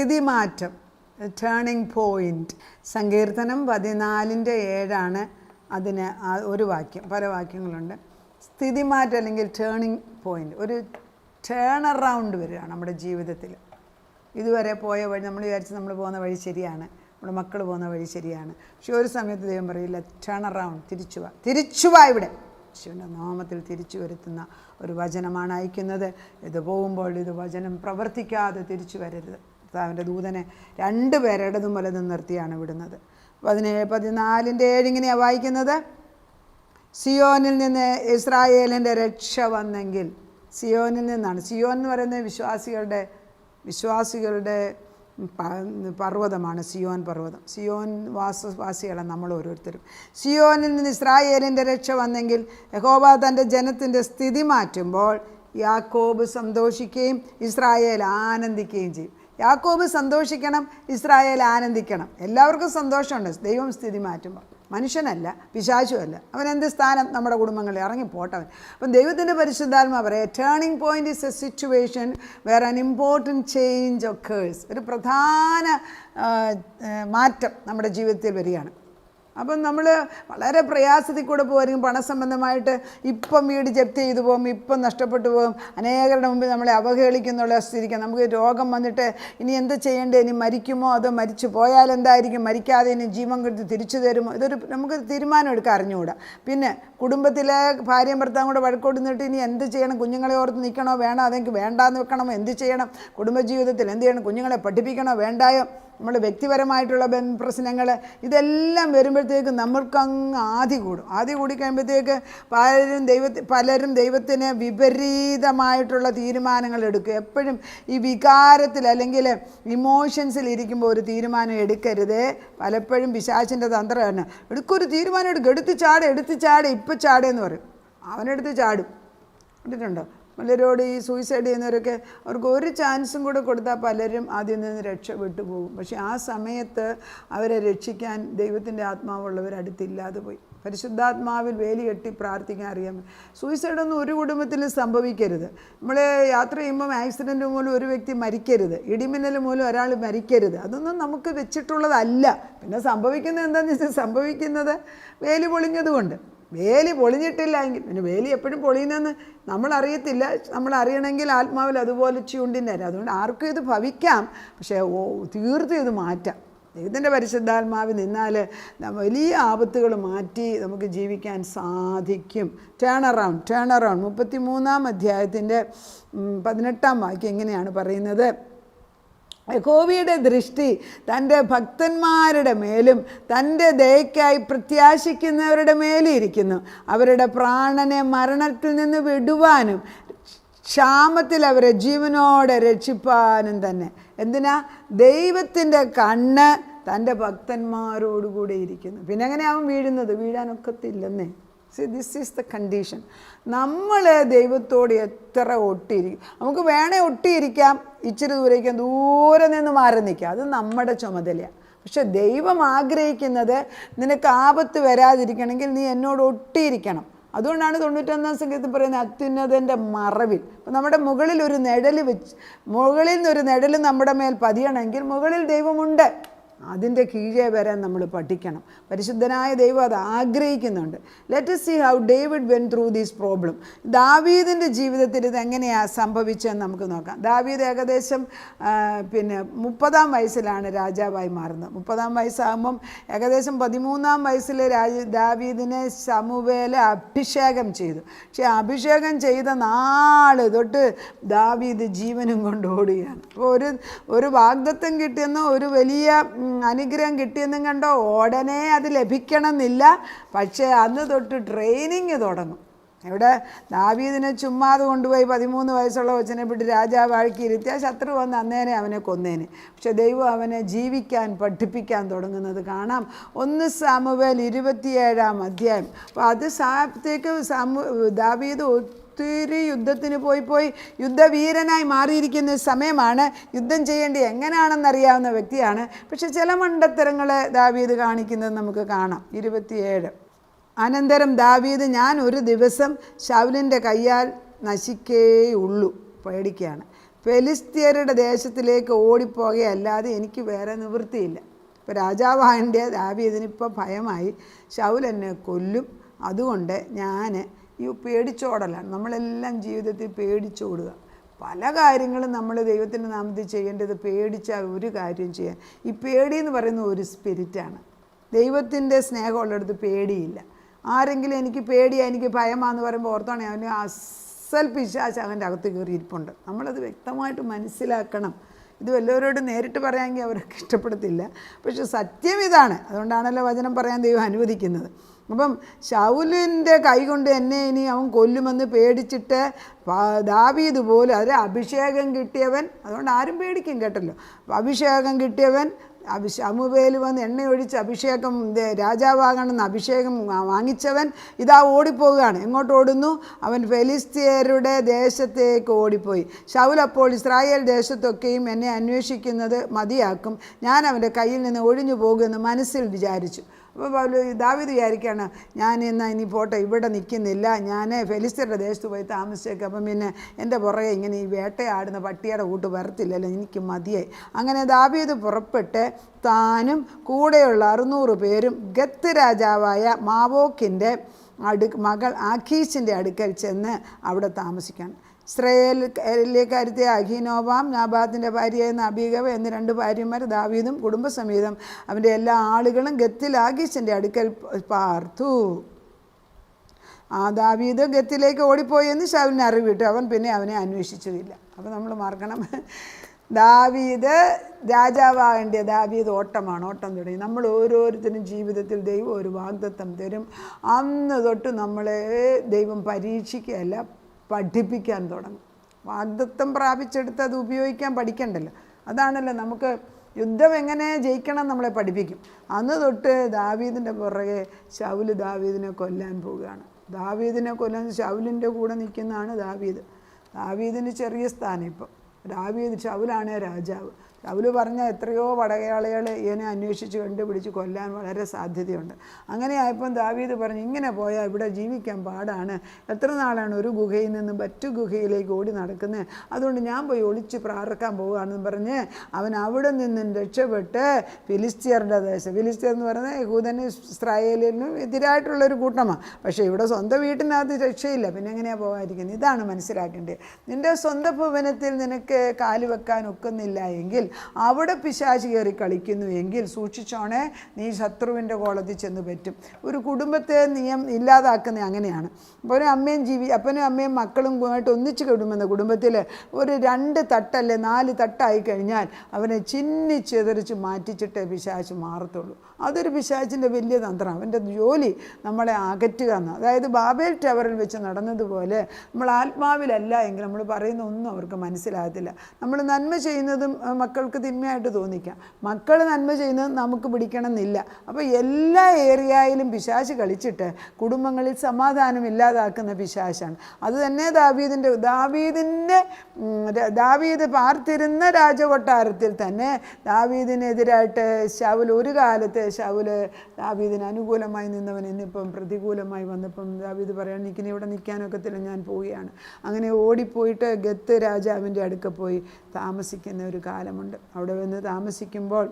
സ്ഥിതി മാറ്റം, turning point. സങ്കീർത്തനം 14:7 അതിന് ഒരു വാക്യം, പല വാക്യങ്ങളുണ്ട്. സ്ഥിതിമാറ്റം അല്ലെങ്കിൽ ടേണിംഗ് പോയിൻ്റ്, ഒരു ടേൺ അറൗണ്ട് വരികയാണ് നമ്മുടെ ജീവിതത്തിൽ. ഇതുവരെ പോയ വഴി നമ്മൾ വിചാരിച്ച് നമ്മൾ പോകുന്ന വഴി ശരിയാണ്, നമ്മുടെ മക്കൾ പോകുന്ന വഴി ശരിയാണ്. പക്ഷെ ഒരു സമയത്ത് ദൈവം പറയില്ല, ടേൺ അറൗണ്ട്, തിരിച്ചു വാ ഇവിടെ. യേശുവിൻ്റെ നാമത്തിൽ തിരിച്ചു വരുത്തുന്ന ഒരു വചനമാണ് അയക്കുന്നത്. ഇത് പോകുമ്പോൾ ഇത് വചനം പ്രവർത്തിക്കാതെ തിരിച്ചു വരരുത്. കർത്താവിൻ്റെ ദൂതനെ 2 പേരെ ഇടതും വലതും നിർത്തിയാണ് വിടുന്നത്. 14:7 ഇങ്ങനെയാണ് വായിക്കുന്നത്: സിയോനിൽ നിന്ന് ഇസ്രായേലിൻ്റെ രക്ഷ വന്നെങ്കിൽ. സിയോനിൽ നിന്നാണ്. സിയോൻ എന്ന് പറയുന്നത് വിശ്വാസികളുടെ പർവ്വതമാണ്, സിയോൻ പർവ്വതം. സിയോൻ വാസികളാണ് നമ്മൾ ഓരോരുത്തരും. സിയോനിൽ നിന്ന് ഇസ്രായേലിൻ്റെ രക്ഷ വന്നെങ്കിൽ, യഹോവ തൻ്റെ ജനത്തിൻ്റെ സ്ഥിതി മാറ്റുമ്പോൾ യാക്കോബ് സന്തോഷിക്കുകയും ഇസ്രായേൽ ആനന്ദിക്കുകയും ചെയ്യും. യാക്കോബ് സന്തോഷിക്കണം, ഇസ്രായേൽ ആനന്ദിക്കണം. എല്ലാവർക്കും സന്തോഷമുണ്ട് ദൈവം സ്ഥിതി മാറ്റുമ്പോൾ. മനുഷ്യനല്ല, പിശാചുമല്ല. അവനെന്ത് സ്ഥാനം നമ്മുടെ കുടുംബങ്ങളിൽ ഇറങ്ങിപ്പോട്ടവൻ. അപ്പം ദൈവത്തിൻ്റെ പരിശുദ്ധാത്മാ പറയാം, turning point is a situation where an important change occurs. ഒരു പ്രധാന മാറ്റം നമ്മുടെ ജീവിതത്തിൽ വരികയാണ്. അപ്പം നമ്മൾ വളരെ പ്രയാസത്തിൽ കൂടെ പോകുമായിരിക്കും. പണസംബന്ധമായിട്ട് ഇപ്പം വീട് ജപ്തി ചെയ്തു പോകും, ഇപ്പം നഷ്ടപ്പെട്ടു പോകും, അനേകരുടെ മുമ്പിൽ നമ്മളെ അവഹേളിക്കുന്നുള്ള സ്ഥിതിക്ക് നമുക്ക് രോഗം വന്നിട്ട് ഇനി എന്ത് ചെയ്യേണ്ടത്, ഇനി മരിക്കുമോ അതോ മരിച്ചു പോയാൽ എന്തായിരിക്കും, മരിക്കാതെ ഇനി ജീവൻ കൊടുത്ത് തിരിച്ചു തരുമോ, നമുക്ക് തീരുമാനം എടുക്കാൻ അറിഞ്ഞുകൂടാ. പിന്നെ കുടുംബത്തിലെ ഭാര്യയും ഭർത്താവും കൂടെ വഴക്കോട്ട് നിന്നിട്ട് ഇനി എന്ത് ചെയ്യണം, കുഞ്ഞുങ്ങളെ ഓർത്ത് നിൽക്കണോ വേണോ, അതെനിക്ക് വേണ്ടാന്ന് വെക്കണമോ, എന്ത് ചെയ്യണം, കുടുംബജീവിതത്തിൽ എന്ത് ചെയ്യണം, കുഞ്ഞുങ്ങളെ പഠിപ്പിക്കണോ വേണ്ടായോ, നമ്മുടെ വ്യക്തിപരമായിട്ടുള്ള പ്രശ്നങ്ങൾ, ഇതെല്ലാം വരുമ്പോഴത്തേക്ക് നമ്മൾക്കങ്ങ് ആദി കൂടിക്കഴിയുമ്പോഴത്തേക്ക് പലരും ദൈവത്തിന് വിപരീതമായിട്ടുള്ള തീരുമാനങ്ങൾ എടുക്കും. എപ്പോഴും ഈ വികാരത്തിൽ അല്ലെങ്കിൽ ഇമോഷൻസിൽ ഇരിക്കുമ്പോൾ ഒരു തീരുമാനം എടുക്കരുത്. പലപ്പോഴും പിശാചിൻ്റെ തന്ത്രമാണ്, എടുക്കൊരു തീരുമാനം എടുത്ത് ചാട് ഇപ്പം ചാടേന്ന് പറയും. അവനെടുത്ത് ചാടും. കണ്ടിട്ടുണ്ടോ? പലരോട് ഈ സൂയിസൈഡ് ചെയ്യുന്നവരൊക്കെ അവർക്ക് ഒരു ചാൻസും കൂടെ കൊടുത്താൽ പലരും അതിൽ നിന്ന് രക്ഷപ്പെട്ടു പോകും. പക്ഷേ ആ സമയത്ത് അവരെ രക്ഷിക്കാൻ ദൈവത്തിൻ്റെ ആത്മാവുള്ളവർ അടുത്തില്ലാതെ പോയി. പരിശുദ്ധാത്മാവിൽ വേലി കെട്ടി പ്രാർത്ഥിക്കാൻ അറിയാൻ. സൂയിസൈഡൊന്നും ഒരു കുടുംബത്തിലും സംഭവിക്കരുത്. നമ്മൾ യാത്ര ചെയ്യുമ്പം ആക്സിഡൻറ്റ് മൂലം ഒരു വ്യക്തി മരിക്കരുത്, ഇടിമിന്നൽ മൂലം ഒരാൾ മരിക്കരുത്. അതൊന്നും നമുക്ക് വെച്ചിട്ടുള്ളതല്ല. പിന്നെ സംഭവിക്കുന്നത് എന്താണെന്ന് വെച്ചാൽ സംഭവിക്കുന്നത് വേലി പൊളിഞ്ഞതുകൊണ്ട്. വേലി പൊളിഞ്ഞിട്ടില്ല എങ്കിൽ പിന്നെ വേലി എപ്പോഴും പൊളിയുന്നതെന്ന് നമ്മളറിയത്തില്ല. നമ്മളറിയണമെങ്കിൽ ആത്മാവിൽ അതുപോലെ ചൂണ്ടിൻ്റെ. അതുകൊണ്ട് ആർക്കും ഇത് ഭവിക്കാം, പക്ഷേ തീർത്തും ഇത് മാറ്റാം. ദൈവത്തിൻ്റെ പരിശുദ്ധാത്മാവിൽ നിന്നാൽ വലിയ ആപത്തുകൾ മാറ്റി നമുക്ക് ജീവിക്കാൻ സാധിക്കും. ടേൺ അറൗണ്ട് 33-ാം അധ്യായത്തിൻ്റെ 18-ാം വാക്യം ഇങ്ങനെയാണ് പറയുന്നത്: യഹോവയുടെ ദൃഷ്ടി തൻ്റെ ഭക്തന്മാരുടെ മേലും തൻ്റെ ദയയ്ക്കായി പ്രത്യാശിക്കുന്നവരുടെ മേലും ഇരിക്കുന്നു. അവരുടെ പ്രാണനെ മരണത്തിൽ നിന്ന് വിടുവാനും ക്ഷാമത്തിൽ അവരെ ജീവനോടെ രക്ഷിപ്പാനും തന്നെ. എന്തിനാ? ദൈവത്തിൻ്റെ കണ്ണ് തൻ്റെ ഭക്തന്മാരോടുകൂടെ ഇരിക്കുന്നു. പിന്നെ എങ്ങനെ അവൻ വീഴാനൊക്കത്തില്ലെന്നേ. This is the condition. നമ്മൾ ദൈവത്തോട് എത്ര ഒട്ടിയിരിക്കും, നമുക്ക് വേണേ ഒട്ടിയിരിക്കാം, ഇച്ചിരി ദൂരെ നിന്ന് മാറി നിൽക്കാം, അത് നമ്മുടെ ചുമതലയാണ്. പക്ഷെ ദൈവം ആഗ്രഹിക്കുന്നത് നിനക്ക് ആപത്ത് വരാതിരിക്കണമെങ്കിൽ നീ എന്നോട് ഒട്ടിയിരിക്കണം. അതുകൊണ്ടാണ് 91-ാം സംഗീതത്തിൽ പറയുന്നത് അത്യുന്നതൻ്റെ മറവിൽ. അപ്പം നമ്മുടെ മുകളിൽ ഒരു മുകളിൽ നിന്നൊരു നിഴൽ നമ്മുടെ മേൽ പതിയണമെങ്കിൽ മുകളിൽ ദൈവമുണ്ട്. അതിൻ്റെ കീഴേ വരാൻ നമ്മൾ പഠിക്കണം. പരിശുദ്ധനായ ദൈവം അത് ആഗ്രഹിക്കുന്നുണ്ട്. Let us see how David went through this problem. ദാവീദിൻ്റെ ജീവിതത്തിൽ ഇതെങ്ങനെയാണ് സംഭവിച്ചതെന്ന് നമുക്ക് നോക്കാം. ദാവീദ് ഏകദേശം 30-ാം വയസ്സിലാണ് രാജാവായി മാറുന്നത്. 30-ാം വയസ്സാകുമ്പം ഏകദേശം 13-ാം വയസ്സിൽ ദാവീദിനെ ശമൂവേൽ അഭിഷേകം ചെയ്തു. പക്ഷേ അഭിഷേകം ചെയ്ത നാൾ തൊട്ട് ദാവീദ് ജീവനും കൊണ്ട് ഓടുകയാണ്. അപ്പോൾ ഒരു വാഗ്ദത്തം കിട്ടിയെന്നോ ഒരു വലിയ അനുഗ്രഹം കിട്ടിയെന്നും കണ്ടോ ഉടനെ അത് ലഭിക്കണമെന്നില്ല. പക്ഷേ അന്ന് തൊട്ട് ട്രെയിനിങ് തുടങ്ങും. ഇവിടെ ദാവീദിനെ ചുമ്മാതെ കൊണ്ടുപോയി 13 വയസ്സുള്ള കൊച്ചിനെ വിട്ട് രാജാവാക്കി ഇരുത്തിയാൽ ശത്രു വന്ന് അന്നേനെ അവനെ കൊന്നേനെ. പക്ഷെ ദൈവം അവനെ ജീവിക്കാൻ പഠിപ്പിക്കാൻ തുടങ്ങുന്നത് കാണാം. 1 സാമുവേൽ 27-ാം അധ്യായം. അപ്പോൾ അത് സാഹത്തേക്ക് ദാവീദ് ഒത്തിരി യുദ്ധത്തിന് പോയി യുദ്ധവീരനായി മാറിയിരിക്കുന്ന സമയമാണ്. യുദ്ധം ചെയ്യേണ്ടത് എങ്ങനെയാണെന്നറിയാവുന്ന വ്യക്തിയാണ്. പക്ഷെ ചില മണ്ടത്തരങ്ങൾ ദാവീദ് കാണിക്കുന്നത് നമുക്ക് കാണാം. 27. അനന്തരം ദാവീദ്, ഞാൻ ഒരു ദിവസം ശൗലിൻ്റെ കയ്യാൽ നശിക്കേയുള്ളൂ, പേടിക്കുകയാണ്. ഫെലിസ്ത്യരുടെ ദേശത്തിലേക്ക് ഓടിപ്പോകുകയല്ലാതെ എനിക്ക് വേറെ നിവൃത്തിയില്ല. ഇപ്പോൾ രാജാവാകേണ്ട ദാവീദിനിപ്പോൾ ഭയമായി, ശൗൽ എന്നെ കൊല്ലും, അതുകൊണ്ട് ഞാൻ ഈ പേടിച്ചോടലാണ്. നമ്മളെല്ലാം ജീവിതത്തിൽ പേടിച്ചോടുക. പല കാര്യങ്ങളും നമ്മൾ ദൈവത്തിൻ്റെ നാമത്തിൽ ചെയ്യേണ്ടത് പേടിച്ചാൽ ഒരു കാര്യം ചെയ്യാൻ. ഈ പേടി എന്ന് പറയുന്ന ഒരു സ്പിരിറ്റാണ്. ദൈവത്തിൻ്റെ സ്നേഹമുള്ളിടത്ത് പേടിയില്ല. ആരെങ്കിലും എനിക്ക് പേടിയാണ്, എനിക്ക് ഭയമാണെന്ന് പറയുമ്പോൾ ഓർത്തോണേ അവന് അസൽ പിശാച് അവൻ്റെ അകത്ത് കയറി ഇരിപ്പുണ്ട്. നമ്മളത് വ്യക്തമായിട്ട് മനസ്സിലാക്കണം. ഇത് വല്ലവരോടും നേരിട്ട് പറയാമെങ്കിൽ അവർക്ക് ഇഷ്ടപ്പെടത്തില്ല. പക്ഷെ സത്യം ഇതാണ്. അതുകൊണ്ടാണല്ലോ വചനം പറയാൻ ദൈവം അനുവദിക്കുന്നത്. അപ്പം ശൗലിൻ്റെ കൈ കൊണ്ട് എന്നെ ഇനി അവൻ കൊല്ലുമെന്ന് പേടിച്ചിട്ട് ദാവീദ് പോലും, അതിൽ അഭിഷേകം കിട്ടിയവൻ, അതുകൊണ്ട് ആരും പേടിക്കും കേട്ടല്ലോ. അഭിഷേകം കിട്ടിയവൻ, ശമൂവേൽ വന്ന് എണ്ണയൊഴിച്ച് അഭിഷേകം രാജാവാകണമെന്ന് അഭിഷേകം വാങ്ങിച്ചവൻ ഇതാ ഓടിപ്പോവുകയാണ്. എങ്ങോട്ട് ഓടുന്നു? അവൻ ഫെലിസ്ത്യരുടെ ദേശത്തേക്ക് ഓടിപ്പോയി. ശൗൽ അപ്പോൾ ഇസ്രായേൽ ദേശത്തൊക്കെയും എന്നെ അന്വേഷിക്കുന്നത് മതിയാക്കും, ഞാൻ അവൻ്റെ കയ്യിൽ നിന്ന് ഒഴിഞ്ഞു പോകുമെന്ന് മനസ്സിൽ വിചാരിച്ചു. അപ്പോൾ ദാവീദ് വിചാരിക്കുകയാണ്, ഞാൻ എന്നാൽ ഇനി പോട്ടെ, ഇവിടെ നിൽക്കുന്നില്ല, ഞാൻ ഫെലിസ്ത്യരുടെ ദേശത്ത് പോയി താമസിച്ചേക്കാം. അപ്പം പിന്നെ എൻ്റെ പുറകെ ഇങ്ങനെ ഈ വേട്ടയാടുന്ന പട്ടിയുടെ കൂട്ട് വരത്തില്ലല്ലോ, എനിക്ക് മതിയായി. അങ്ങനെ ദാവീദ് പുറപ്പെട്ട് താനും കൂടെയുള്ള 600 പേരും ഗത്ത് രാജാവായ മാവോക്കിൻ്റെ മകൾ ആഖീശിൻ്റെ അടുക്കൽ ചെന്ന് അവിടെ താമസിക്കുകയാണ്. ഇസ്രായേലിലേക്കാരത്തെ അഹീനോവാം, നാബാത്തിൻ്റെ ഭാര്യയായിരുന്ന അബീഗവ എന്നീ 2 ഭാര്യമാർ ദാവീദും കുടുംബസമേതം അവൻ്റെ എല്ലാ ആളുകളും ഗത്തിൽ ആഖീശിൻ്റെ അടുക്കൽ പാർത്തു. ദാവീദ് ഗത്തിലേക്ക് ഓടിപ്പോയി എന്ന് ശൗലിനെ അറിവിട്ടു. അവൻ പിന്നെ അവനെ അന്വേഷിച്ചുമില്ല. അപ്പോൾ നമ്മൾ മറക്കണം, ദാവീദ് രാജാവാകേണ്ട ദാവീദ് ഓട്ടമാണ്, ഓട്ടം തുടങ്ങി. നമ്മൾ ഓരോരുത്തരും ജീവിതത്തിൽ ദൈവം ഒരു വാഗ്ദത്തം തരും. അന്ന് തൊട്ട് നമ്മളെ ദൈവം പരീക്ഷിക്കുകയല്ല, പഠിപ്പിക്കാൻ തുടങ്ങും. വാഗ്ദത്തം പ്രാപിച്ചെടുത്ത് അത് ഉപയോഗിക്കാൻ പഠിക്കണ്ടല്ലോ. അതാണല്ലോ നമുക്ക് യുദ്ധം എങ്ങനെ ജയിക്കണം നമ്മളെ പഠിപ്പിക്കും. അന്ന് തൊട്ട് ദാവീദിൻ്റെ പുറകെ ശൗല് ദാവീദിനെ കൊല്ലാൻ പോവുകയാണ്. ദാവീദിനെ കൊല്ലാൻ ശൗലിൻ്റെ കൂടെ നിൽക്കുന്നതാണ് ദാവീദ്. ദാവീദിന് ചെറിയ സ്ഥാനം. ഇപ്പം ശൗലാണ് രാജാവ്. ശൗല് പറഞ്ഞാൽ എത്രയോ പടയാളികൾ ഇതിനെ അന്വേഷിച്ച് കണ്ടുപിടിച്ച് കൊല്ലാൻ വളരെ സാധ്യതയുണ്ട്. അങ്ങനെയായപ്പം ദാവീദ് പറഞ്ഞു, ഇങ്ങനെ പോയാൽ ഇവിടെ ജീവിക്കാൻ പാടാണ്, എത്ര നാളാണ് ഒരു ഗുഹയിൽ നിന്ന് മറ്റു ഗുഹയിലേക്ക് ഓടി നടക്കുന്നത്, അതുകൊണ്ട് ഞാൻ പോയി ഒളിച്ച് പ്രാർത്ഥിക്കാൻ പോവുകയാണെന്ന് പറഞ്ഞ് അവൻ അവിടെ നിന്നും രക്ഷപ്പെട്ട് ഫിലിസ്ത്യരുടെ ദേശം, ഫിലിസ്ത്യർ എന്ന് പറയുന്നത് യഹൂദനും ഇസ്രായേലിനും എതിരായിട്ടുള്ളൊരു കൂട്ടമാണ്. പക്ഷേ ഇവിടെ സ്വന്തം വീട്ടിനകത്ത് രക്ഷയില്ല, പിന്നെ എങ്ങനെയാണ് പോകാതിരിക്കുന്നത്? ഇതാണ് മനസ്സിലാക്കേണ്ടത്. നിൻ്റെ സ്വന്തം ഭവനത്തിൽ നിനക്ക് കാല് വെക്കാൻ ഒക്കുന്നില്ല എങ്കിൽ, അവിടെ പിശാച് കയറി കളിക്കുന്നു എങ്കിൽ സൂക്ഷിച്ചോണേ, നീ ശത്രുവിൻ്റെ കോളത്തിൽ ചെന്ന് പറ്റും. ഒരു കുടുംബത്തെ ഇല്ലാതാക്കുന്നത് അങ്ങനെയാണ്. അപ്പോൾ ഒരു അപ്പനും അമ്മയും മക്കളും ആയിട്ട് ഒന്നിച്ച് കിടുമെന്ന കുടുംബത്തിൽ ഒരു 2 തട്ടല്ലേ 4 തട്ടായി കഴിഞ്ഞാൽ അവനെ ചിന്നിച്ചെതറിച്ച് മാറ്റിച്ചിട്ടേ പിശാച് മാറത്തുള്ളൂ. അതൊരു പിശാചിൻ്റെ വലിയ തന്ത്രമാണ്. അവൻ്റെ ജോലി നമ്മളെ അകറ്റുക എന്ന്. അതായത് ബാബേൽ ടവറിൽ വെച്ച് നടന്നതുപോലെ നമ്മൾ ആത്മാവിലല്ല എങ്കിൽ നമ്മൾ പറയുന്ന ഒന്നും അവർക്ക് മനസ്സിലാകത്തില്ല. നമ്മൾ നന്മ ചെയ്യുന്നതും മക്കൾക്ക് തിന്മയായിട്ട് തോന്നിക്കാം, മക്കൾ നന്മ ചെയ്യുന്നതും നമുക്ക് പിടിക്കണം എന്നില്ല. അപ്പോൾ എല്ലാ ഏരിയയിലും പിശാച് കളിച്ചിട്ട് കുടുംബങ്ങളിൽ സമാധാനം ഇല്ലാതാക്കുന്ന പിശാചാണ്. അത് തന്നെ ദാവീദ് പാർത്തിരുന്ന രാജകൊട്ടാരത്തിൽ തന്നെ ദാവീദിനെതിരായിട്ട് ശൗൽ, ഒരു കാലത്ത് ശൗല് ദാവീദിന് അനുകൂലമായി നിന്നവൻ ഇന്നിപ്പം പ്രതികൂലമായി വന്നപ്പം ദാവീദ് പറയാൻ, എനിക്കിനി ഇവിടെ നിൽക്കാനൊക്കത്തില്ല, ഞാൻ പോവുകയാണ്. അങ്ങനെ ഓടിപ്പോയിട്ട് ഗത്ത് രാജാവിൻ്റെ അടുക്ക പോയി താമസിക്കുന്ന ഒരു കാലമുണ്ട്. അവിടെ വന്ന് താമസിക്കുമ്പോൾ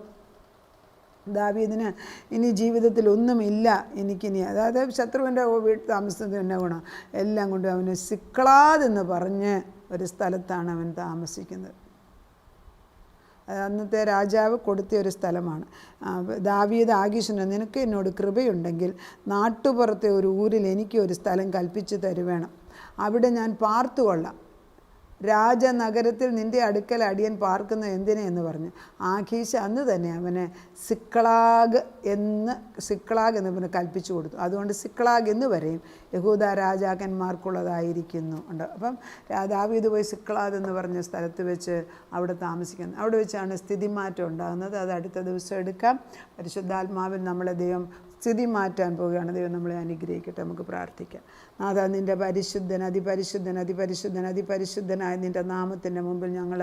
ദാവീദിന് ഇനി ജീവിതത്തിൽ ഒന്നുമില്ല എനിക്കിനി, അതായത് ശത്രുവിൻ്റെ വീട്ടിൽ താമസിച്ചത് തന്നെ ഗുണം എല്ലാം കൊണ്ട് അവന് സിക്ലാദ് എന്ന് പറഞ്ഞ് ഒരു സ്ഥലത്താണ് അവൻ താമസിക്കുന്നത്. അന്നത്തെ രാജാവ് കൊടുത്ത ഒരു സ്ഥലമാണ്. ദാവീദ് ആഖീശിന്, നിനക്ക് എന്നോട് കൃപയുണ്ടെങ്കിൽ നാട്ടുപുറത്തെ ഒരു ഊരിൽ എനിക്ക് ഒരു സ്ഥലം കൽപ്പിച്ചു തരുവേണം, അവിടെ ഞാൻ പാർത്തുകൊള്ളാം. രാജനഗരത്തിൽ നിൻ്റെ അടുക്കൽ അടിയൻ പാർക്കുന്ന എന്തിനെ എന്ന് പറഞ്ഞു. ആഖീശ് അന്ന് തന്നെ അവന് സിക്ലാഗ് എന്ന് പിന്നെ കൽപ്പിച്ചു കൊടുത്തു. അതുകൊണ്ട് സിക്ലാഗ് എന്ന് വരെയും യഹൂദ രാജാക്കന്മാർക്കുള്ളതായിരിക്കുന്നു ഉണ്ട്. അപ്പം ദാവീദ് പോയി സിക്ലാഗ് എന്ന് പറഞ്ഞ സ്ഥലത്ത് വെച്ച് അവിടെ താമസിക്കുന്നത്. അവിടെ വെച്ചാണ് സ്ഥിതിമാറ്റം ഉണ്ടാകുന്നത്. അത് അടുത്ത ദിവസം എടുക്കാം. പരിശുദ്ധാത്മാവിൽ നമ്മളെ ദൈവം സ്ഥിതി മാറ്റാൻ പോവുകയാണ്. ദൈവം നമ്മളെ അനുഗ്രഹിക്കട്ടെ. നമുക്ക് പ്രാർത്ഥിക്കാം. അതാ നിൻ്റെ പരിശുദ്ധൻ അതിപരിശുദ്ധൻ അതിപരിശുദ്ധൻ അതിപരിശുദ്ധനായ നിൻ്റെ നാമത്തിൻ്റെ മുമ്പിൽ ഞങ്ങൾ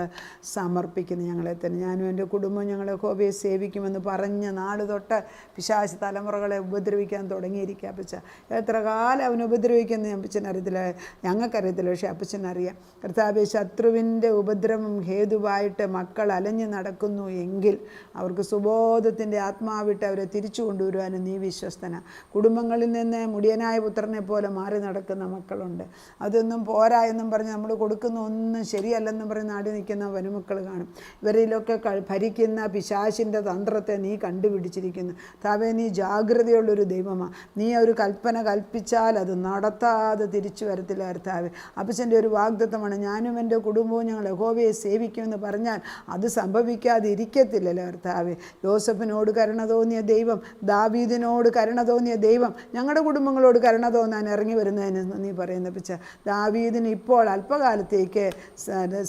സമർപ്പിക്കുന്നു ഞങ്ങളെ തന്നെ. ഞാനും എൻ്റെ കുടുംബവും ഞങ്ങളെ യഹോവയെ സേവിക്കുമെന്ന് പറഞ്ഞ നാട് തൊട്ട് പിശാച് തലമുറകളെ ഉപദ്രവിക്കാൻ തുടങ്ങിയിരിക്കുക. അപ്പച്ച എത്ര കാലം അവൻ ഉപദ്രവിക്കുന്നത് അപ്പച്ചനറിയത്തില്ല, ഞങ്ങൾക്കറിയത്തില്ല, പക്ഷേ അപ്പച്ചനറിയാം. കർത്താവേ, ശത്രുവിൻ്റെ ഉപദ്രവം ഹേതുവായിട്ട് മക്കൾ അലഞ്ഞു നടക്കുന്നു എങ്കിൽ അവർക്ക് സുബോധത്തിൻ്റെ ആത്മാവിട്ട് അവരെ തിരിച്ചു കൊണ്ടുവരുവാനും നീ വിശ്വസ്തന. കുടുംബങ്ങളിൽ നിന്ന് മുടിയനായ പുത്രനെ പോലെ മാറി നടക്കുന്ന മക്കളുണ്ട്. അതൊന്നും പോരാ എന്നും പറഞ്ഞ് നമ്മൾ കൊടുക്കുന്ന ഒന്നും ശരിയല്ലെന്നും പറഞ്ഞ് നാടി നിൽക്കുന്ന വനുമക്കൾ കാണും. ഇവരിലൊക്കെ ഭരിക്കുന്ന പിശാചിൻ്റെ തന്ത്രത്തെ നീ കണ്ടുപിടിച്ചിരിക്കുന്നു. താവേ, നീ ജാഗ്രതയുള്ളൊരു ദൈവമാണ്. നീ ഒരു കൽപ്പന കൽപ്പിച്ചാൽ അത് നടത്താതെ തിരിച്ചു വരത്തില്ല കർത്താവേ. അപ്പച്ചൻ്റെ ഒരു വാഗ്ദത്തമാണ്, ഞാനും എൻ്റെ കുടുംബവും ഞങ്ങൾ യഹോവയെ സേവിക്കുമെന്ന് പറഞ്ഞാൽ അത് സംഭവിക്കാതെ ഇരിക്കത്തില്ലല്ലോ കർത്താവേ. യോസഫിനോട് കരുണ തോന്നിയ ദൈവം, ദാവീദിനോട് കരുണ തോന്നിയ ദൈവം ഞങ്ങളുടെ കുടുംബങ്ങളോട് കരുണ തോന്നാൻ ഇറങ്ങി വരുന്നതിന് നീ പറയുന്ന പിച്ച. ദാവീദിന് ഇപ്പോൾ അല്പകാലത്തേക്ക്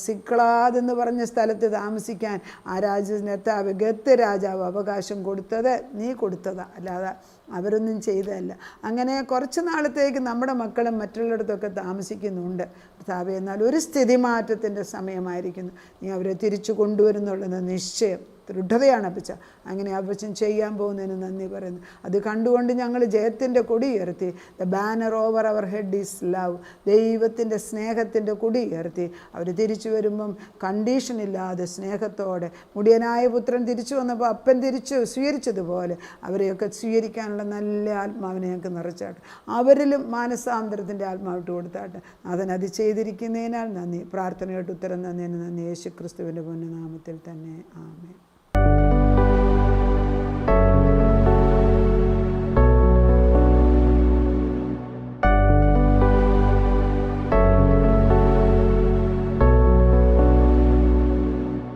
സിക്ലാദ് എന്ന് പറഞ്ഞ സ്ഥലത്ത് താമസിക്കാൻ ആ രാജാവ് ഗത്ത് രാജാവ് അവകാശം കൊടുത്തത് നീ കൊടുത്തതാ, അല്ലാതെ അവരൊന്നും ചെയ്തതല്ല. അങ്ങനെ കുറച്ച് നാളത്തേക്ക് നമ്മുടെ മക്കളും മറ്റുള്ളിടത്തൊക്കെ താമസിക്കുന്നുണ്ട് കർത്താവേ. എന്നാൽ ഒരു സ്ഥിതിമാറ്റത്തിൻ്റെ സമയമായിരിക്കുന്നു. നീ അവരെ തിരിച്ചു കൊണ്ടുവരുന്നുള്ളത് നിശ്ചയം ദൃഢതയാണ് അപ്പച്ച. അങ്ങനെ അപ്പച്ചൻ ചെയ്യാൻ പോകുന്നതിന് നന്ദി പറയുന്നു. അത് കണ്ടുകൊണ്ട് ഞങ്ങൾ ജയത്തിൻ്റെ കൊടി ഉയർത്തി. The banner over our head is love. ദൈവത്തിൻ്റെ സ്നേഹത്തിൻ്റെ കൊടി ഉയർത്തി അവർ തിരിച്ചു വരുമ്പം കണ്ടീഷനില്ലാതെ സ്നേഹത്തോടെ, മുടിയനായ പുത്രൻ തിരിച്ചു വന്നപ്പോൾ അപ്പൻ തിരിച്ചു സ്വീകരിച്ചതുപോലെ അവരെയൊക്കെ സ്വീകരിക്കാനുള്ള നല്ല ആത്മാവിനെ ഞങ്ങൾക്ക് നിറച്ചാട്ടെ. അവരിലും മാനസാന്തരത്തിൻ്റെ ആത്മാവിട്ട് കൊടുത്താട്ടെ. അതിനത് ചെയ്തിരിക്കുന്നതിനാൽ നന്ദി. പ്രാർത്ഥനയായിട്ട് ഉത്തരം നന്ദി. യേശു ക്രിസ്തുവിൻ്റെ പൊന്നുനാമത്തിൽ തന്നെ ആമേൻ.